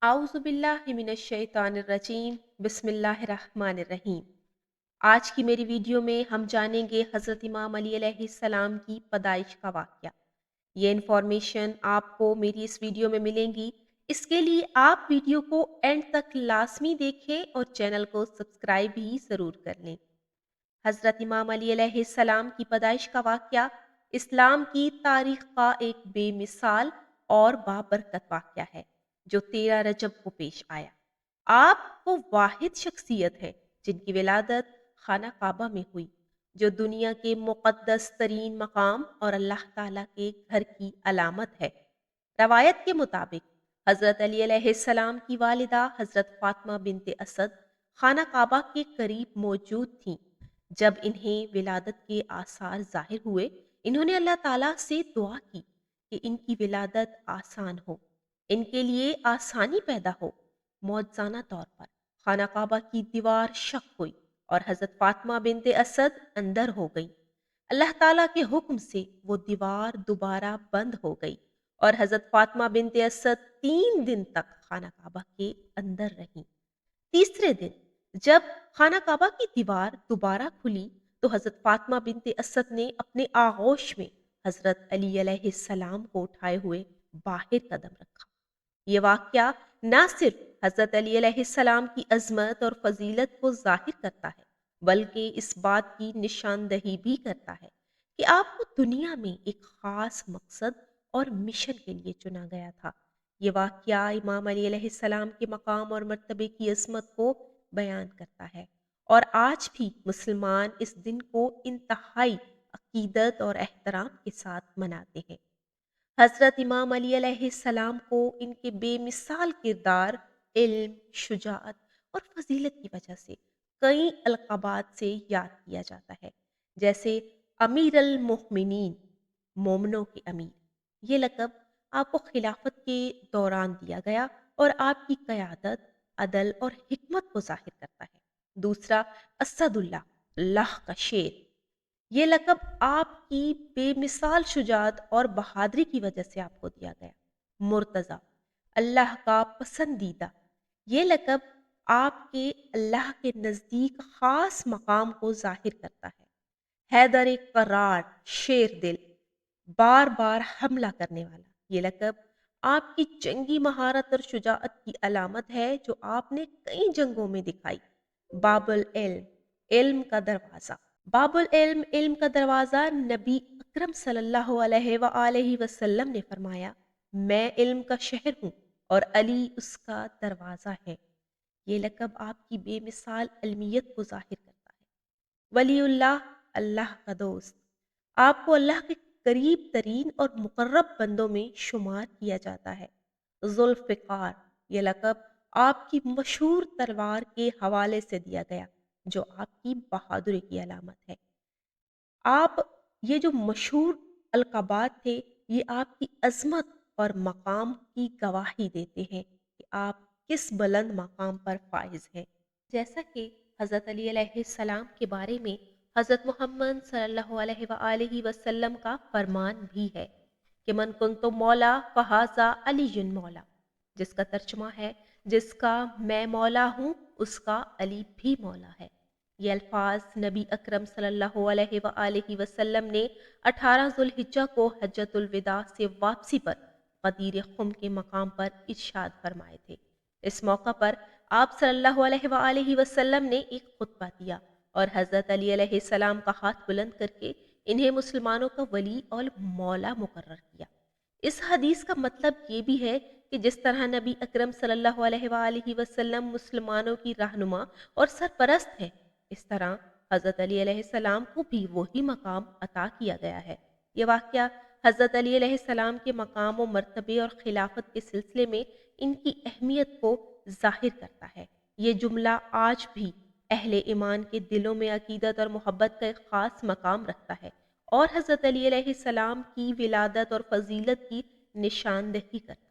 आऊज़ु बिल्लाहि मिनश्शैतानिर्रजीम बिस्मिल्लाहिर्रहमानिर्रहीम। आज की मेरी वीडियो में हम जानेंगे हज़रत इमाम अली अलैहिस्सलाम की पैदाइश का वाक़या। ये इन्फॉर्मेशन आपको मेरी इस वीडियो में मिलेंगी। इसके लिए आप वीडियो को एंड तक लाज़मी देखें और चैनल को सब्सक्राइब भी ज़रूर कर लें। हज़रत इमाम अली अलैहिस्सलाम की पैदाइश का वाक़या इस्लाम की तारीख़ का एक बेमिसाल और बाबरकत वाक़या है, जो 13 रजब को पेश आया। आप वो वाहिद शख्सियत है जिनकी विलादत खाना काबा में हुई, जो दुनिया के मुक़द्दस तरीन मकाम और अल्लाह ताला के घर की अलामत है। रवायत के मुताबिक हज़रत अली अलैहिस्सलाम की वालिदा हज़रत फ़ातिमा बिन्ते असद खाना काबा के करीब मौजूद थीं। जब इन्हें विलादत के आसार ज़ाहिर हुए, इन्होंने अल्लाह ताला से दुआ की कि इनकी विलादत आसान हो, इनके लिए आसानी पैदा हो। मौजज़ाना तौर पर खाना काबा की दीवार शक हुई और हज़रत फ़ातिमा बिन्ते असद अंदर हो गईं। अल्लाह ताला के हुक्म से वो दीवार दोबारा बंद हो गई और हज़रत फ़ातिमा बिन्ते असद 3 दिन तक खाना काबा के अंदर रहीं। तीसरे दिन जब खाना काबा की दीवार दोबारा खुली, तो हज़रत फ़ातिमा बिन्ते असद ने अपने आगोश में हज़रत अली अलैहिस्सलाम को उठाए हुए बाहर कदम रखा। ये वाक़या न सिर्फ हज़रत अली अलैहिस्सलाम की अज़मत और फ़ज़ीलत को ज़ाहिर करता है, बल्कि इस बात की निशानदही भी करता है कि आपको दुनिया में एक ख़ास मकसद और मिशन के लिए चुना गया था। ये वाक़या इमाम अली अलैहिस्सलाम के मकाम और मर्तबे की अज़मत को बयान करता है और आज भी मुसलमान इस दिन को इंतहाई अक़ीदत और एहतराम के साथ मनाते हैं। हज़रत इमाम अली अलैहिस्सलाम को इनके बेमिसाल किरदार, इल्म, शुजाअत और फ़ज़ीलत की वजह से कई अलक़ाबात से याद किया जाता है, जैसे अमीर अल मोमिनीन, मोमनों के अमीर। ये लक़ब आपको खिलाफत के दौरान दिया गया और आपकी क़यादत, अदल और हिकमत को ज़ाहिर करता है। दूसरा, असदुल्लाह, अल्लाह का शेर। ये लक़ब आपकी बेमिसाल शुजाअत और बहादुरी की वजह से आपको दिया गया। मुर्तज़ा, अल्लाह का पसंदीदा। ये लक़ब आपके अल्लाह के नज़दीक ख़ास मकाम को ज़ाहिर करता है। हैदर करार, शेर दिल, बार बार हमला करने वाला। ये लक़ब आपकी जंगी महारत और शुजाअत की अलामत है, जो आपने कई जंगों में दिखाई। बाबुल इल्म, इल्म का दरवाज़ा। बाबुल इल्म, इल्म का दरवाज़ा। नबी अकरम सल्लल्लाहु अलैहि वसल्लम ने फरमाया, मैं इल्म का शहर हूँ और अली उसका दरवाज़ा है। ये लक़ब आपकी बेमिसाल अलमियत को ज़ाहिर करता है। वलीउल्लाह, अल्लाह का दोस्त। आपको अल्लाह के करीब तरीन और मुक़र्रब बंदों में शुमार किया जाता है। ज़ुल्फ़िकार, ये लक़ब आपकी मशहूर तलवार के हवाले से दिया गया, जो आपकी बहादुरी की अलामत है। आप ये जो मशहूर अलक़ाबात थे, ये आपकी अज़मत और मकाम की गवाही देते हैं कि आप किस बुलंद मकाम पर फ़ाइज़ हैं। जैसा कि हज़रत अली अलैहिस्सलाम के बारे में हज़रत मोहम्मद सल्लल्लाहु अलैहि वसल्लम का फरमान भी है कि मन कुन्तु मौला फ़हाज़ा अलीयुन मौला, जिसका तर्जुमा है, जिसका मैं मौला हूँ उसका अली भी मौला है। ये अल्फाज नबी अकरम सल्लल्लाहु अलैहि वसल्लम ने 18 ज़ुल्हिज्जा को हज्जतुल विदा से वापसी पर गदीर खुम के मकाम पर इरशाद फरमाए थे। इस मौका पर आप सल्लल्लाहु अलैहि वसल्लम ने एक खुतबा दिया और हज़रत अली अलैहिस्सलाम का हाथ बुलंद करके इन्हें मुसलमानों का वली और मौला मुकर्रर किया। इस हदीस का मतलब ये भी है कि जिस तरह नबी अकरम सल्लल्लाहु अलैहि वसल्लम मुसलमानों की रहनुमा और सरपरस्त है, इस तरह हज़रत अली अलैहिस्सलाम को भी वही मकाम अता किया गया है। ये वाक़या हज़रत अली अलैहिस्सलाम के मकाम व मर्तबे और खिलाफत के सिलसिले में इनकी अहमियत को ज़ाहिर करता है। ये जुमला आज भी अहले ईमान के दिलों में अकीदत और मोहब्बत का एक ख़ास मकाम रखता है और हज़रत अली अलैहिस्सलाम की विलादत और फ़ज़ीलत की निशानदही करता है।